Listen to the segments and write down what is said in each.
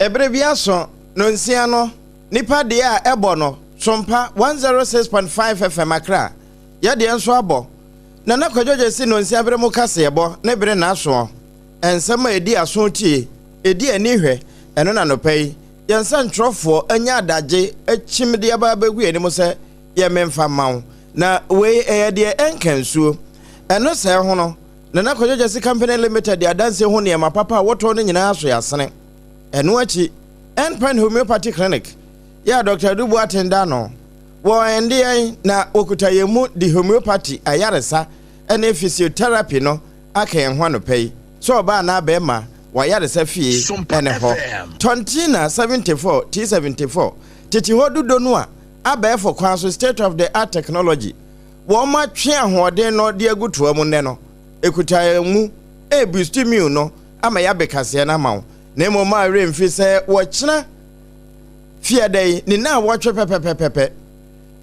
Ebre biaso no nsia no nipa de a ebo no SOMPA 106.5 FM Accra. Ya de enso abo. Na na kwadwoje si no nsia bere mu kase ebo na bere na aso. Ensema edi aso tie, edi ani hwe, eno na no pei. Yansa ntrofo anya adage echimde aba bagu eni mu se ye memfa mawo. Na we de enkansuo. Eno se ho no. Na kwadwoje si company limited ya danse ho ne ma papa woto no nyina aso yasene. Eno achi Pen homeopathy clinic. Ya Dr. Dubu atenda no. Wo ende na okuta yemu di homeopathy ayaresa ene physiotherapy no aka enho no pei. So ba na be ma wa yaresa fie ene ho. Tontina 74 T74. Titi hodudo no a abefo kwan so state of the art technology. Wo ma twe ahode no de agutu amu ne no. Ekuta yemu ebustimi no ama ya bekase na mawo. Nemo ma remfi se wo kyena fiadai ni na wo twe pepepepe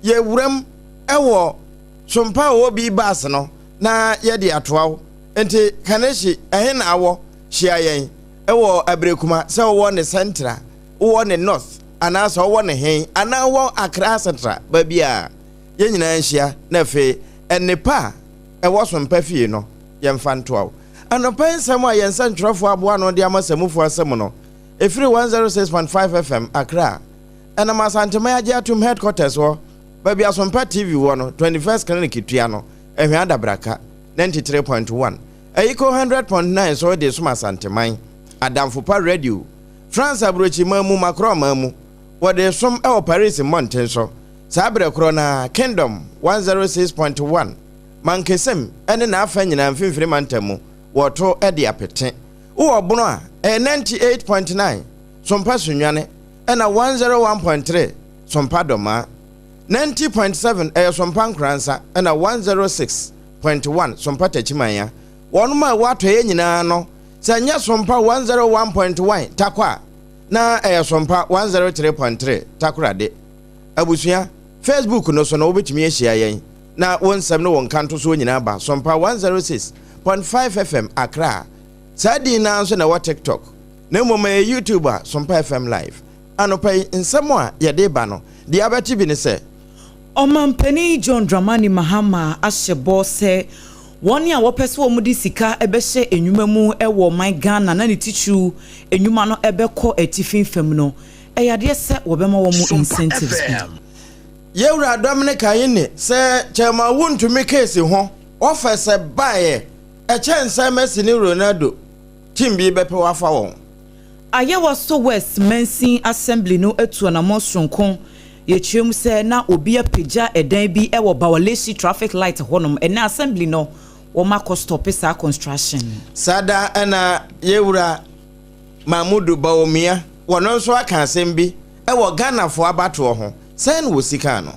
ye wuram ewo SOMPA obi bas no na ye de atoawo enti kaneshi ehe na awo hia yen ewo abrekuma se wo ne central wo ne north ana so wo ne hen ana wo Accra central ba bia ye nyina hia na fe enepa ewo SOMPA fie no ye mfa ntoawo anopan sam a yensa ntrofo aboa no de amasamufu asem no efiri 106.5 FM Accra ana masantema age atum headquarters wo ba bia SOMPA TV wo no 21st clinic tua no ehwe adabraka 93.1 ayiko 100.9 so de suma santeman adamfopa radio France abrochi mamu makro mamu wo de som e Paris mountain so sabre kro na Kingdom 106.1 mankesem ene na afa nyina mfimfiri mantamu woto edi apete wo bono a 98.9 SOMPA sunwane ena 101.3 SOMPA doma 90.7 SOMPA nkransa ena 106.1 SOMPA tachimanya wonuma wato ye nyina no sanya SOMPA 101.1 takwa na SOMPA 103.3 takurade abusua Facebook no so no obetumi ehia yen na wonsam no wonkanto so nyina ba SOMPA 106.5 FM Accra. Sadi na nso na wa TikTok. Na mmom YouTube a SOMPA FM live. Anopai nsemo a yede ba no. Di abati bi ne se. Omampani John Dramani Mahama ahyebo se woni a wopese wo mudi sika ebehye enwuma mu ewo my Ghana na ne tichu enwuma no ebekọ atifimfam no. Eyade se wobema wo mu incentives. Yewra Dominic ayene se chema wuntumi case ho. Officer bae a chance Messi ni Ronaldo timbi bepe wafa won ayewa so West Mensin Assembly no etu na mosronkon ye twem se na obi apagya edan bi e wo Bawaleshi traffic light honom ena assembly no wo mako stop sa construction sada na yewura Mahmudu Bawumia wono so aka asem bi e wo Ghana fo abato ho sen wo sika no.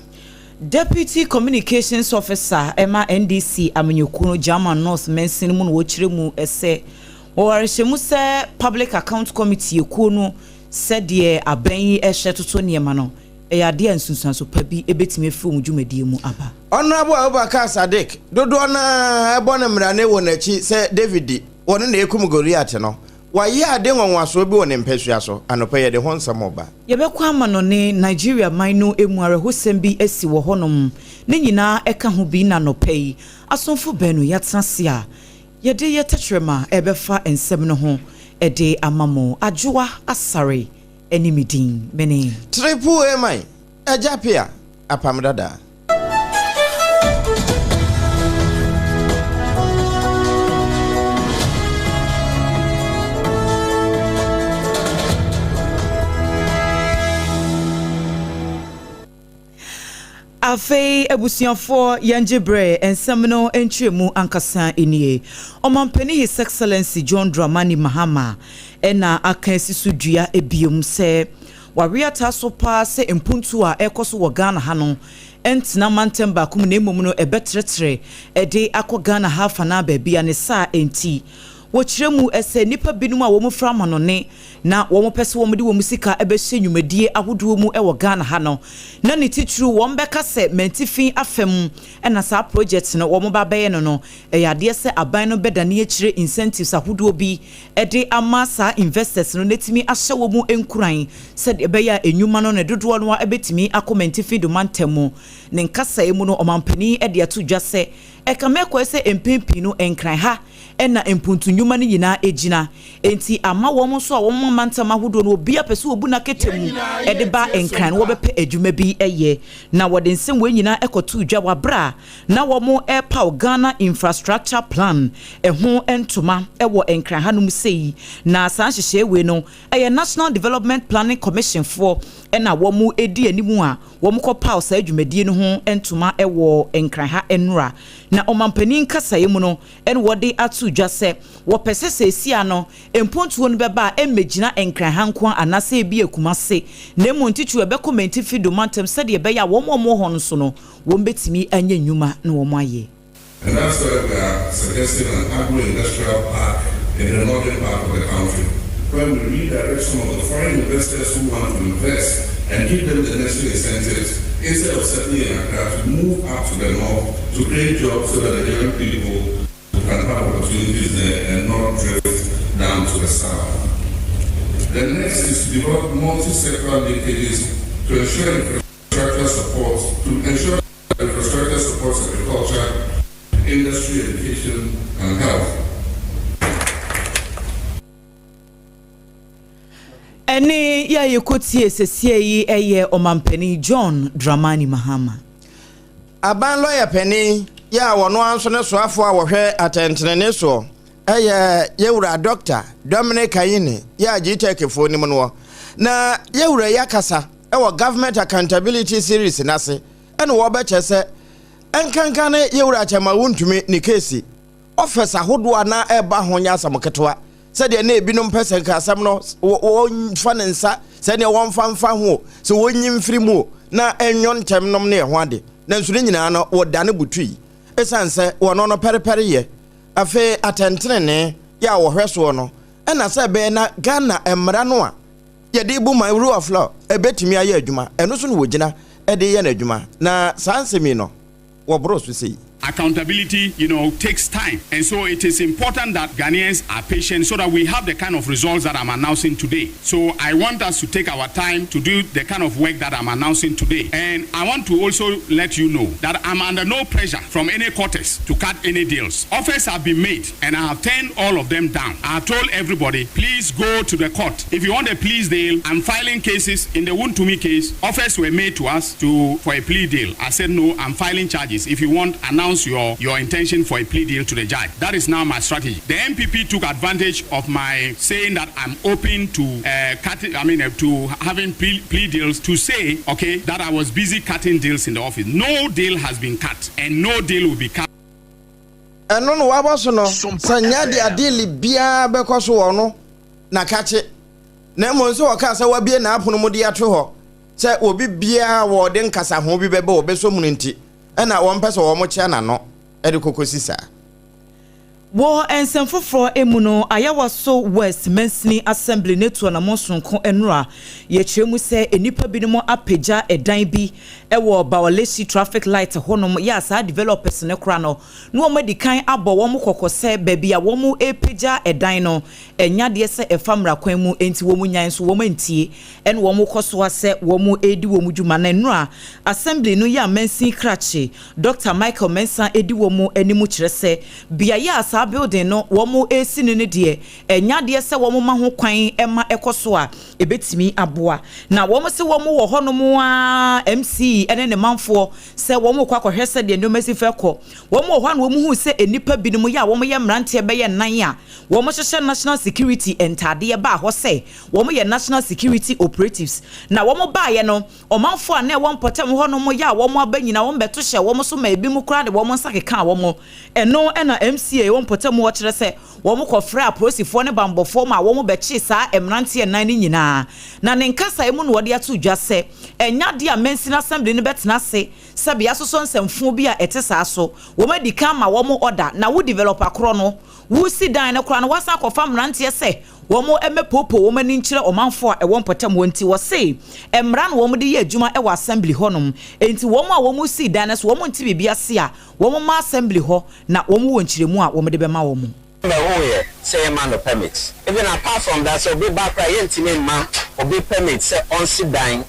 Deputy Communications Officer Emma NDC Aminyokuno German North Mensin mu no chiremu ese warishemu se Public Account Committee ekuno se de aban ehye toto niema no eyade ansunsanso pa bi ebetime efi omdwumadie mu aba Honorable Abubakar Sadiq dodo na ebona mrane wo nachi se David woni na ekum Goliath no waye ade nwanwaso bi woni mpesua so anopa ye de ho nsamoba yebekwa amano ne Nigeria mino emuare hosem bi esi wo honom ne nyina eka ho bi na nopai asonfo benu yatsase a yede yetetrema ebefa ensem no ho ede amamo adwoa asare enimidin mene triple amai ajapia APAM DADAA. Afei ebusianfo yanjebre ensemno entremu ankasa enie omampani His Excellency John Dramani Mahama ena akansi dua ebiom se wariata so pa se empuntu a ekoso wo Ghana ha no entina mantem ba kum na emom no ebetretre ede akọ Ghana ha fa na ba bia ne sa enti wɔkyerɛ mu ɛsɛ nipa binum a wɔn fra manone na wɔn pɛ sɛ wɔn de wɔn sika ɛbɛhyɛ nnwumadie ahodoɔ mu ɛwɔ Ghana ha no na ne titiri wɔn bɛka sɛ mentifin afɛm ɛna saa project no wɔn ba bɛyɛ no ɛyɛ adeɛ sɛ aban no bɛda ne akyire incentives ahodoɔ bi ɛde ama saa investors no netimi ahyɛ wɔn mu nkuran sɛ ɛbɛyɛ enyuma no ne dodoɔ no ɛbɛtimi akɔ mentifin do mantam ne nkasa emu no ɔmampani ɛde ato dwa sɛ ɛkamɛkɔ sɛ mpempi no nkran ha ɛna mpuntu nnwuma no nyinaa egyina enti ama wɔn so a wɔn mantam ahodoɔ no obi apɛ sɛ obu na ketemu ɛde ba nkran no wɔbɛpɛ adwuma bi ɛyɛ na wɔde nsɛm wɔn nyinaa ɛkɔto dwa wabra na wɔn ɛpaw Ghana infrastructure plan ɛho ntoma ɛwɔ nkran ha no mu sei na saa hyehyɛ wei no ɛyɛ National Development Planning Commission for ɛna wɔn edi anim a wɔn kɔ paw saa adwumadie no ho ntoma ɛwɔ nkran ha ɛnura na ɔmampanin kasaeɛ mu no ɛna wɔde ato dwa sɛ wɔpɛ sɛ sɛsia no mpontuo no bɛba a ɛmmɛgyina nkran ha nko anasɛ ebi akuma se na emu ntitu ɛbɛkɔ mentifi do mantam sɛdeɛ ɛbɛyɛ a wɔn hɔ no so no wɔn bɛtumi anya nnwuma na wɔn ayɛ. And that's why we are suggesting an agro-industrial park in the northern part of the country, where we redirect some of the foreign investors who want to invest and give them the necessary incentives instead of settling in Accra to move up to the north to create jobs so that the young people can have opportunities there and not drift down to the south. The next is to develop multi-sectoral linkages to ensure infrastructure support, infrastructure supports agriculture, industry, education, and health. Ene ya yekotie sesie yi eye omampani John Dramani Mahama. Aban lawyer penny ya wono anso ne soafo a wohwe atentene so eye yewura doctor Dominic Ayine ya gitekefo nim no na yewura yakasa ewo government accountability series nase ene wo be chese enkankane yewura chama wontumi ni kesi office ahodo na eba ho nya asamketoa said na ebinom pese ka asam no wonfa ne nsa said na wonfa ho so wonyim firi mu na enyon temnom na ho ade na nsure nyina no wodane butui esanse wono no perepere ye afi atentene ya wo hweso no na se be na Ghana emra no a ye de bu my rule of law ebetimi aye adwuma eno so no wogina e de ye na adwuma na sansemi no wo bro so sei. Accountability, takes time. And so it is important that Ghanaians are patient so that we have the kind of results that I'm announcing today. So I want us to take our time to do the kind of work that I'm announcing today. And I want to also let you know that I'm under no pressure from any quarters to cut any deals. Offers have been made and I have turned all of them down. I have told everybody, please go to the court. If you want a plea deal, I'm filing cases. In the Wontumi case, offers were made to us for a plea deal. I said, no, I'm filing charges. If you want, announce your intention for a plea deal to the judge. That is now my strategy. The MPP took advantage of my saying that I'm open to to having plea deals to say, okay, that I was busy cutting deals in the office. No deal has been cut and no deal will be cut. Eno no waboso no sanya de adili bia bekoso wo no na kache na monso waka sa wabie na apono mu de ato ho se obi bia wo de nkasa ho bi bebe obeso mu nti ena won pese wo mo chia na no e de kokosisa wo ensemfoforo emuno ayawaso West Mensini Assembly netu na monsonko enura ye kyeremu se enipa binimo apagya edan bi ewo Bawaleshi traffic light honom ya sa developers ne kra no no wo medikan abo wo mo kokose baby a wo mo epagya edan no enya de se efamra kwan mu enti wo mo nyan so wo mo ntie en wo mo koso ase wo mo edi wo mo dwuma na enura assembly no ya Mensini krache Dr. Michael Mensah edi wo mo animu kyerɛ se bia ya building no womo esi ne de enya de se womo ma ho kwan ema ekoso a ebetimi aboa na womo se womo wo ho no mo a MC ene ne manfo se womo kwa kwohwe se de no mesi fekọ womo ho na womo hu se enipa binom ya womo ye mrante be ye nan a womo hyehye national security entade ba ho se womo ye national security operatives na womo ba ye no omanfo a na won potem ho no mo ya womo abanyina womo beto hye womo so ma ebi mu kra de womo nsakeka womo eno ena MCA won potem wo kyerɛ sɛ womo kɔfrɛ aposifo ne bambɔfo ma womo bɛkye saa emrante nan ne nyinaa na ne nkasa emu no wɔde ato dwa sɛ enya de a Mensini Assembly ne betena se sɛ bia so nsemfo bi a ɛte saa so womo di kan ma womo order na wo developer kro no wo si dan no kora no wasa akɔfa mrantie sɛ wɔn emepopo wɔn ani nkyerɛ ɔmanfo a ɛwɔ mpɔtam wɔn ti wɔ se mmra no wɔn de yɛ adwuma ɛwɔ assembly hɔ nom enti wɔn a wɔn si dan no so wɔn nti biribi ase a wɔn ma assembly hɔ na wɔn wɔ nkyerɛmu a wɔn de bɛma wɔn. Say man no permits. Even apart from that, so be back right in man or be permits say on sit dying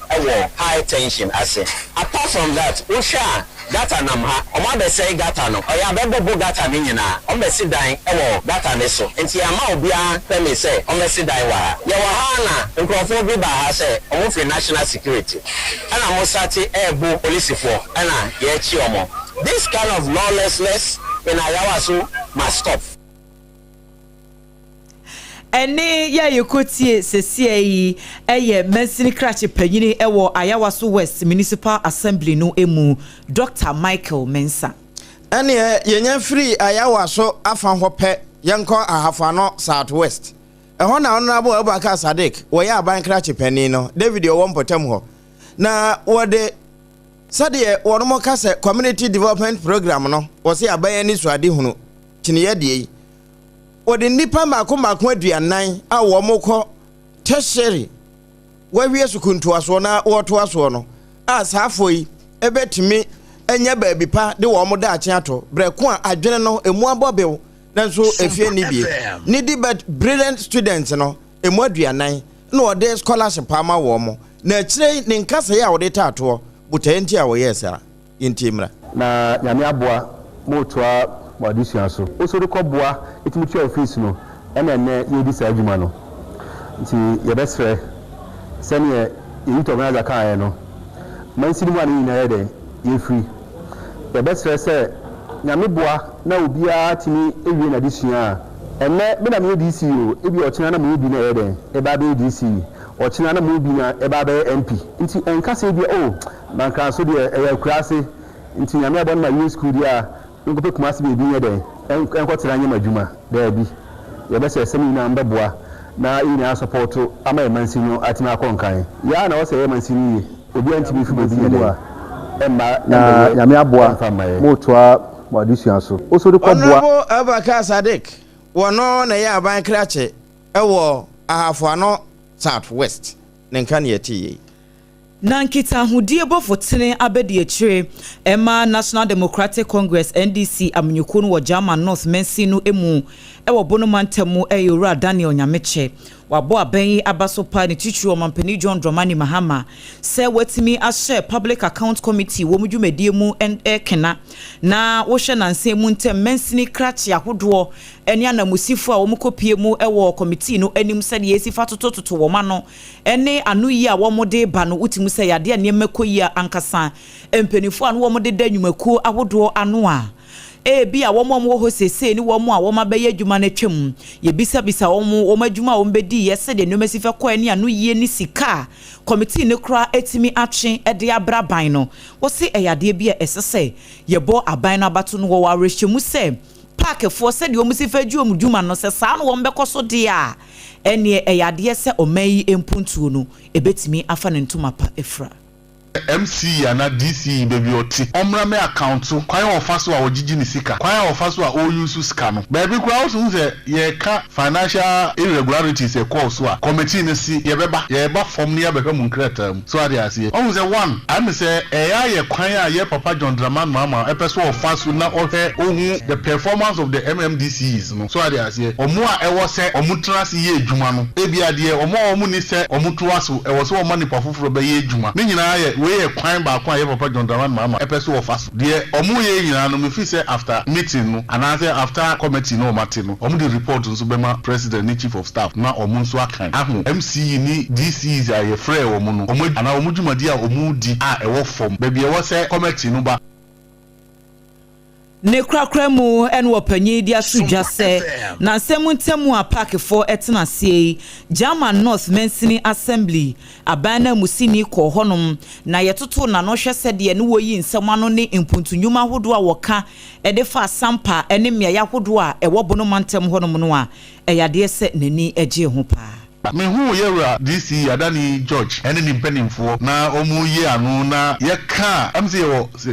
high tension as say. Apart from that, Usha data namha o ma be say data no o ya be bo data ni nyina o be sit dying data ne so. Enti ama obi a permit say o be sit dying wa. Ye wa ha na nkrofo bi ba ha say o for national security. Ana mo sati bo police for ana ye chi omo. This kind of lawlessness in Ayawaso must stop. Ene ya yekotie sesie eye mensini krache panyini ewo Ayawaso West Municipal Assembly no emu Dr. Michael Mensa. Ene yenya free Ayawaso afan hope yenko ahafano Southwest. Eho na honorable Abubakar Sadiq wo ya aban krache panyi no David owo mpotam ho. Na wode sade wono mo kase community development program no wo se aban ni so ade hunu kine ye de wode nipa mako aduanan a wo mokọ tertiary wawie sukuntu aso na woto aso no a saafo yi ebetimi enya baabi pa de wo mo da ache ato breko a adwene no emu abobew nanso efie ni bie ni di but brilliant students no emu aduanan na wode scholarship ama wo mo na kire ni nkasa ya wode tato butenti a wo yesa intimra na nyame aboa motoa wadisua so osoro kɔboa etimitu office no ɛna ne yedi sa adwuma no nti yɛbɛsrɛ sɛne yɛyito organizer kan no mansini mu ani na yɛde yɛfiri yɛbɛsrɛ sɛ nyame boa na obia timi ewie na disua ɛnɛ me na me DC o ebi ɔkyena na me bi na yɛde eba be DC ɔkyena na me bi na eba be MP nti ɛnkasa bi o manka so de ɛyɛ kurase nti nyame abɔ na youth school dia nkope kumasi be bi yɛde enkotira nyama adwuma da bi yɛbɛsɛ sɛmi na mbɛboa na ina support ama emansinyo atima konkan ya na wɔsɛ emansinyo obi antimi fi bi yɛde emma na nyame aboa motoa wadisua so osori kɔboa Honorable Abubakar Sadiq wono na ya aban krache ɛwɔ ahafo Southwest ne nka ne yɛtie na nkita hudie bofotene abedi akire ema National Democratic Congress NDC amnyuko no wo German North Mensi no emu ewo bonomantemu eyura Daniel Nyameche wabo aben abaso pa ne titru omampani John Dramani Mahama se wetimi ahye Public Account Committee wo mudwumedie mu kena na wo hwe nanse mu ntem Mensini krache ahodo ene anamusifo a wo mkopie mu ewo committee no anim se de yesifa totototo wo ma no ene anu yi a wo mode ba no utimu se yade ne makoyi ankasa empenifo anu wo mode da nwumaku ahodo anu a bi a womo wo hosese ni womo a woma beye adwuma na twam ye bisa womo adwuma wo mbedi yese de nomasi fa kwa ni anu yie ni sika committee ne kra etimi atwe de abraban no wo se eyade bia esese ye bo aban na bato no wo arehwemu se park fo se de omusi fa dwuma no se saa no wo mbekɔso de a ene eyade se omayi empuntuo no ebetimi afa ne ntoma pa efra MC ana DC baby oti omra me account kwan ofaso a ogigi ni sika kwan ofaso a o use sika no baby kura o so say ye ka financial irregularities e call so a committee ne si ye beba form ne ye beka mun kreta so ade ase o say one am say eya ye kwan a ye papa John Dramani Mahama e person ofaso na o he ohun the performance of the MMDCs no so ade ase omo a e wo say omutra se ye adwuma no e bia de omo ni say omuto so e wo so omo ni pafoforo be ye adwuma ne nyina ye we kwan ba kwa ye papa John Dramani Mahama epeso ofaso de omu ye nyina no me fi say after meeting no and after committee no mate no omu the report nso be ma president ni chief of staff na omu nso akan ahu MC ni DCs a ye frɛ omu no omu ana omu dwumadi a omu di a ɛwɔ form baby ɛwɔ say committee no ba ne krakra mu ene wopanyi dia sudwa se na nsemu ntemu a park for etena sie German North Mensini Assembly abana musini ko honom na yetoto na no hwe se de ne woyi nsemu ano ne impuntunyuma hodo a woka ede fa sampa ene mia ya hodo a ewo bono mantem honom no a eyade se nani agye ho pa me hu yewra DC Adani George ene ni mpanimfo na omu ye anu na ye ka am say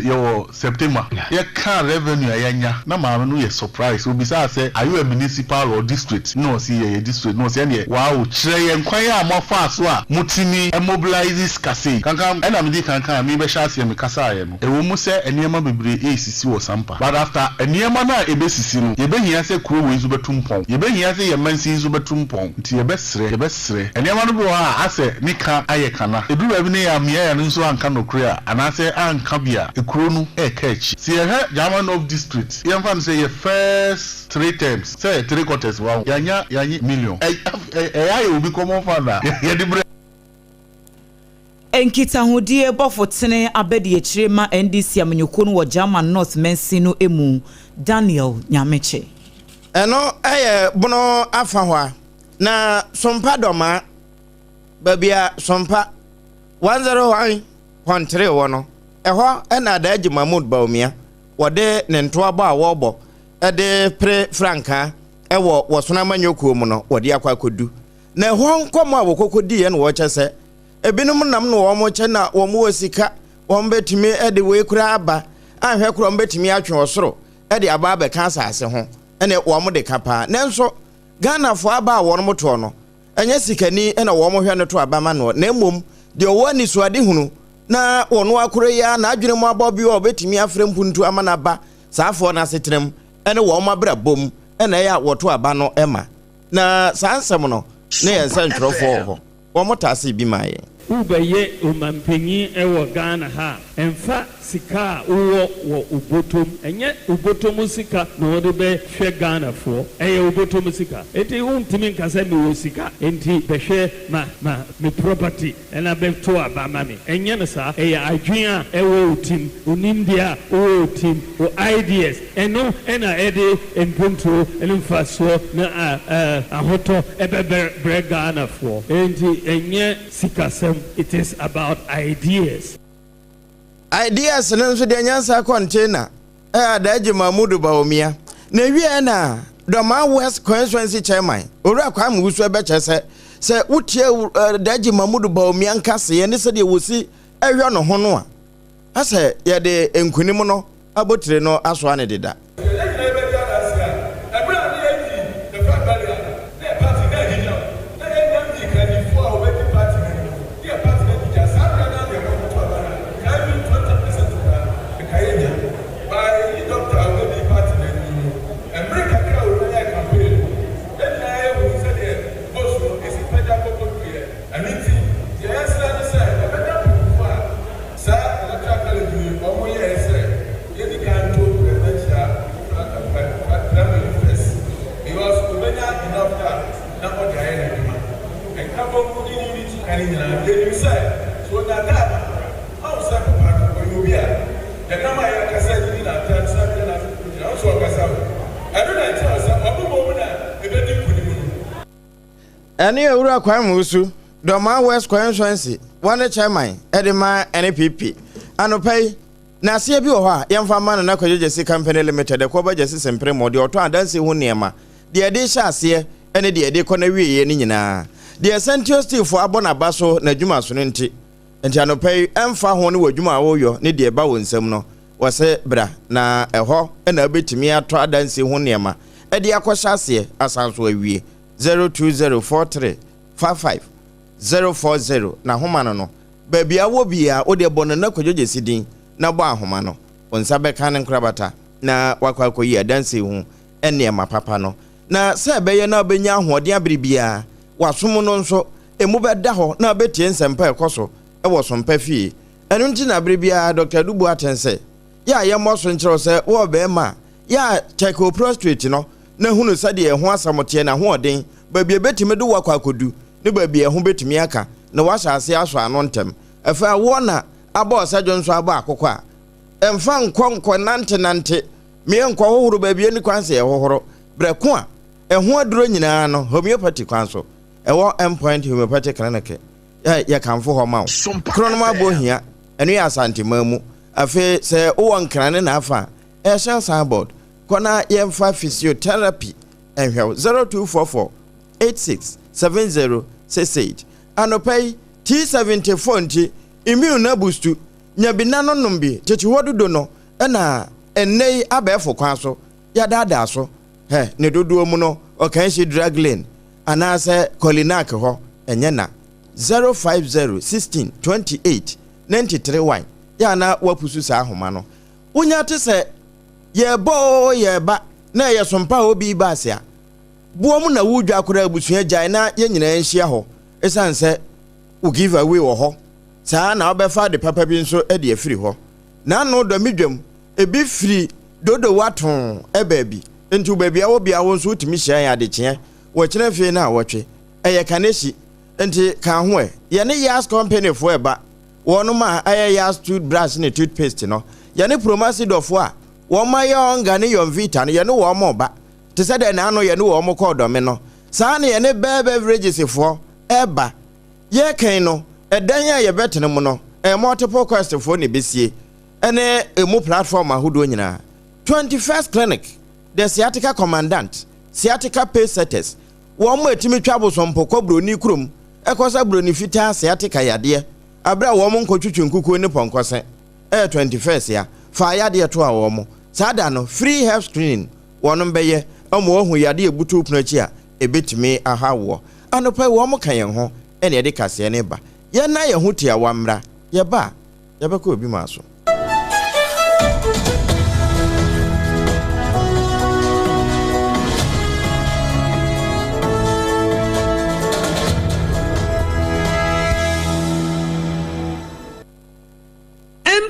yo September ye ka revenue ayanya na ma no ye surprise obi say are you a municipal or district no see ye district no say ne wow kire ye nkwan ya amofa so a mutimi mobilize kase kankan ena me di kankan me be sha me kasa ye no e wo mu say enema bebre esisi wo sampa but after enema na ebesisi no ye be hia say kuro we zo betumpon ye be hia say ye mansi zo betumpon nti ye be sre enema no bro a ase nika aye kana edu ba bi ne ya mia ya nso anka no kura anase anka bia ekuro no e ka echi see he German of district ye mfa say ye first 3 terms say 3 quarters wow yanya million aye obi common father ye di Enkita hodie bofotene abedi echirema NDC amanyoko no wo German North Mensi no emu Daniel Nyameche eno bono afa hwa na sompa doma babia sompa 101.3 wono eho ena daji Mahmoud Baumia wode ne ntoa ba wobo ede pre franka ewo wosona manyoko mu no wode akwa kodu na eho nkomo awokokodi ye no wo chese ebinum nam no wo mo che na wo mo wasika wo mbetimi ede we kura aba ahwe kura mbetimi atwe osoro ede aba aba ka asase ho ene wo mo de kapa nenso Ghana fo aba wo mo to no enye sikani ene wo mo hwe no to aba ma no na emom de wo ni suade hunu na wo no akure ya na adwene mo aba bi wo betimi afre mpuntu ama na ba saafo na setrem ene wo mo abra bom ene ya wo to aba no ema na sansem no na yense ntrofo ho wo mo tase bi maye Ubaye umampenyi ewo Ghana ha emfa sika wo ubotom enye ubotom sika no wode be hwe Ghana fo eye ubotom sika enti untimi nkasa mi wo sika enti be hwe me property ena be to abama me enye no sa eye adwen ewo utim unimdia wo utim o ideas eno ena ede enpunto enfa so na ahoto ebe bre Ghana fo enti enye sika it is about ideas. Ideas nso de nyansa container adaji Mahmoud Baumia na wie na Doma West Constituency chairman ora kwa musu ebeche se wutie adaji Mahmoud Baumia nkase ye ne se de wosi ehwe no ho no a ase ye de enkunim no abotire no aso ane deda Ani ewura kwa musu Doma West Constituency one chairman Edema NPP anopai na asie bi wo ho a yemfa ma na kwajeje company limited ko baje sempre mode oto adanse hu niema de de sha asie ene de de ko na wieye ni nyina de Central Steel for abona baso na dwuma so nti anopai emfa ho ne wadwuma wo yo ne de ba wo nsam no wose bra na eho na abetimi ato adanse hu niema ede akosha asie asanso awie 0204355 na homa no baby awo bia o de bono na kwajeje sidin na bo ahoma no onsa beka ne nkrabata na wakwa koyi adanse hu ene ma papa no na se beye na obenya ahoden abribia wasom no nso emu beda ho na obetie nsempa ekoso ewo sompa fie enu nti na abribia Dr. Dubu atense ya ye moso nkyero se wo be ma ya check o prostrate no na hunu sade eho asamote na ho oden babie betime do wakwa kodu ne babie eho betime aka na wahase aso ano ntem efa wo na aba osajo nso aba akokwa emfa nkonko nante me enko hohoro babie ni kwanse ehohoro breko a eho aduro nyina no homeopathy kwanso ewo endpoint homeopathy clinic ya kanfo ho ma kronoma bohia enu ya asante mamu afi se wo nkrane na afa shell signboard kona yemfa physiotherapy enhwe 0244 8670 68 anopai T74 nti immune na boost nyabina no nombi tete wododo no na enei abefo kwan so ya dada so ne dodo mu no okan shi drug lane anase Colinac ho enye na 050 16 28 93 ya na wapusu sa ahoma no unya te se ye bo ye ba na ye sompa obi ba sia bo mu na wudwa akora abusua gyan na ye nyina enhia ho esanse u give away wo ho saa na obefa de papa bi nso e de afiri ho na no do midwam ebi firi dodo waton ebabi ntu baby awo bia wo nso utimi hia ya de kye wo kire fie na wotwe eye kaneshi nti kan ho ye ne yas company fo eba wono ma aye yas toothbrush ne toothpaste no ye ne promasi dofo a wo ma yonga ne yon vita no ye ne wo mo ba te se de na no ye ne wo mo kodo me no saa ne ye ne beverages fo eba ye kan no edan ya ye betene mu no multiple quest fo ne besie ene emu platform ahodo nyina 21st clinic the sciatica commandant sciatica pace setters wo mo etimi twabo sompo kobroni krom ekosa broni fita sciatica yade abra wo mo nkotwetwe nkuku ne ponkose 21st ya fa yade to a wo mo sada no free health screening wono beye omo ohu yade ebutu pnachi a ebetimi ahawo anopa wo mo kan yen ho ene de kase ne ba ye na ye ho tia wamra ye ba ye be ko obi maso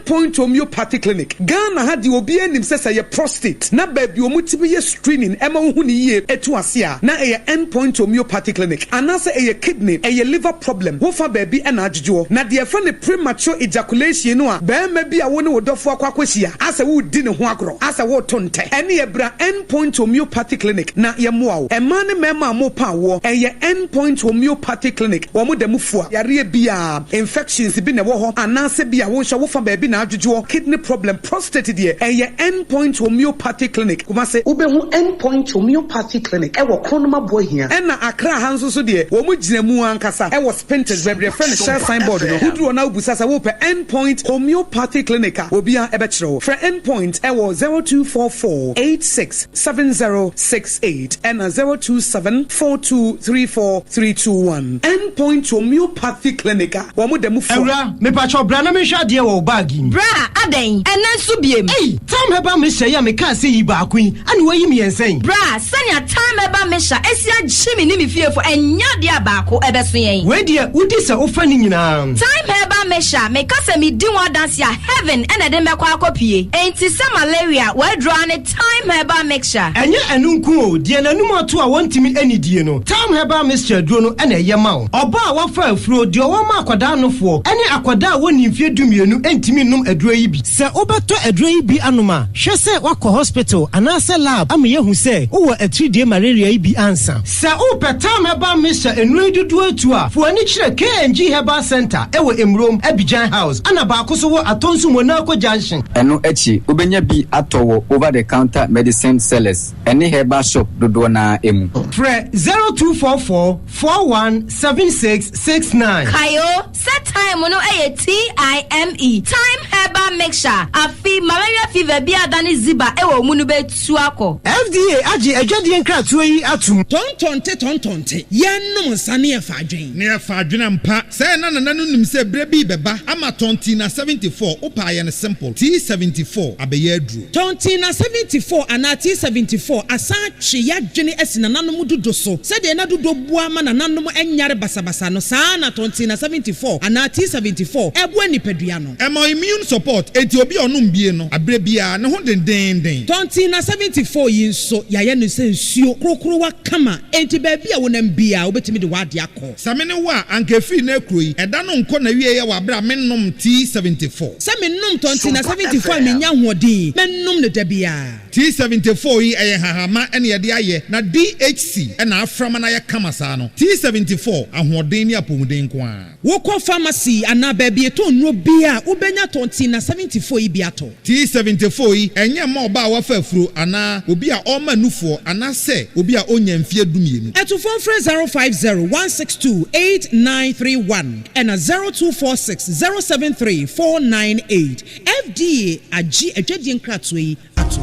Point homeopathic clinic Ghana had the obi enim sesa ye prostate na baby omutibi ye screening ema hu ni ye etu ase a na ye endpoint homeopathic clinic anase ye kidney ye liver problem wo fa baby na adjujo na de fa ne premature ejaculation no a ba ma bi a wo ne wodofo akwakwahia ase wo di ne ho agro ase wo tonte ene ye bra endpoint homeopathic clinic na ye moa wo ema ne mema mo pa wo ye endpoint homeopathic clinic wo mo da mufua yare bia infections bi ne wo ho anase bia wo hwa wo fa baby adjujo kidney problem prostate there endpoint homeopathic clinic kuma se ubehu endpoint homeopathic clinic wo kronoma boy here na akra hanso so there wo mu gina mu ankasa wo spintex bebre friend share signboard no hudro na ubusasa wo pe endpoint homeopathic clinic obia ebechiro for endpoint wo 0244867068 and 0274234321 endpoint homeopathic clinic wo mu demu fo me pacho brana me hwa de wo bag bra aden enen so biem time heba me hye ya me ka se yi ba kun ani wayi me yensen bra sanya time heba me hya esia gyimi ni me fiefo enya de abaako ebeso yen we de udi se ofa ni nyina time heba me hya me ka se me di wa dance ya heaven ene de mekwa akopie enti se malaria we draw ne time heba mixture enye enunku o de nanum ato a wontimi anidie no time heba mixture duro no ene ye ma oba a wafa afuro de o ma akwada nofo ene akwada a woni mfie dumienu entimi num aduro yi bi se obeto aduro yi bi anoma hwe se wakọ hospital anase lab am ye hu se wo atridie malaria yi bi ansa se o petam heba mixture enu dudu atu a fo ani kire KNG Herbal Center ewo Emrom Abidjan House ana ba akoso wo atonsu Monaco Junction eno echi obenya bi atowo over the counter medicine sellers any herbal shop dodo na emu Fre 0244 417669 Kayo set time no TIME time herbal mixture afi malaria fever bi adani ziba ewo munu betu akọ FDA agi adwadie nkratoa yi atum tontonte yenum nsane e fadwen ne e fadwen mpa say na nim se bre bi beba ama tonti na 74 opa ye ne simple T74 abeye adru tonti na 74 ana T74 asa twe yadwene asina nanom dodo so se de na dodo bua ma nanom enyare basabasa no saa na tonti na 74 ana T74 ebo anipadua no emo immune support enti obi onum bie no abre bia ne ho den tonti na 74 yi nso yaye no se nsuo krokro wa kama enti ba bia wonam bia obetimi de wade akọ samene wa ankefi na ekroyi eda no nko na wie ye wa bra mennom T74 samennom tonti na 74 menya hodin mennom ne dabia T74 yi eye hahama ene ye de aye na DHC ena aframa na ye kama saa no T74 ahoden ni apomuden ko a wokọ pharmacy pharmacy ana baby to no bia ubenya tonti na 74 ibiato T74 yi enye ma oba wa fafuro ana obi a o manufo ana se obi a onya mfie dumienu eto phone 05016289931 and 02460734998 FDA agi adwadi nkratwe yi ato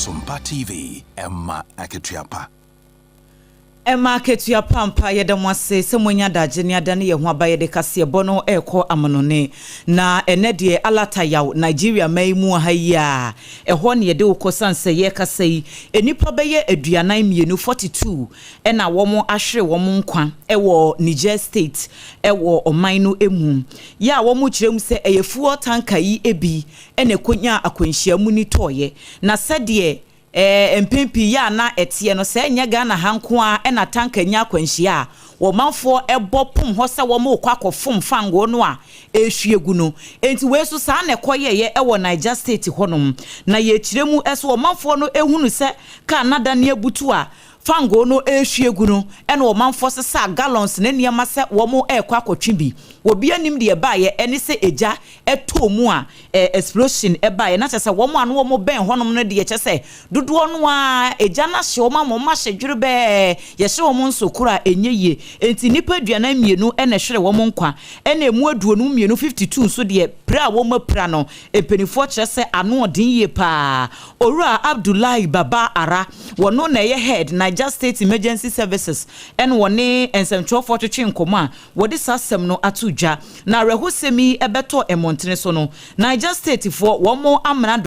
SOMPA TV Emma Aketuapa Emma Aketuapa mpa yedamwase semonya daje ni adane ye ho abaye de kase bono eko amonone na enede alata yaw Nigeria maimu haya eho ne yede ukosanse ye kase enipa beye aduanan mienu 42 ena womo ahwe womo nkwa ewo Niger State ewo omanu emu ya womo kirem se eyefuo tanka yi ebi ene konya akwanhia mu ni toye na sede empempi ya na etie no se nya Ghana hanko a na tanka nya kwanhia wo manfo ebopum ho se wo mo kwakofom fango no a ehwiegu no enti we so sa na koyeye ewo Niger State honom na ye kiremu eso wo manfo no ehunu se Canada na ebutu a fango no ehwiegu no ene wo manfo se sa gallons na niam se wo mo kwakotwibi obi anim de baaye ene se eja etomu a explosion baaye na chese wo mo anu wo mo ben honom no de chese dodo no a eja na hye wo ma mo ma hye dwere be ye hye wo mo nsokura enyeye enti nipa duana mienu ene hwere wo mo nkwa ene emu aduonu mienu 52 so de pra wo mo pra no epenifo chese anu odin ye pa Owura Abdullahi Baba Ara wono na ye head Niger State Emergency Services en woni ensemtwo twetwe nkoma wodi sasem no atu na rehosemi ebeto emontene so no Niger State for wo mo amana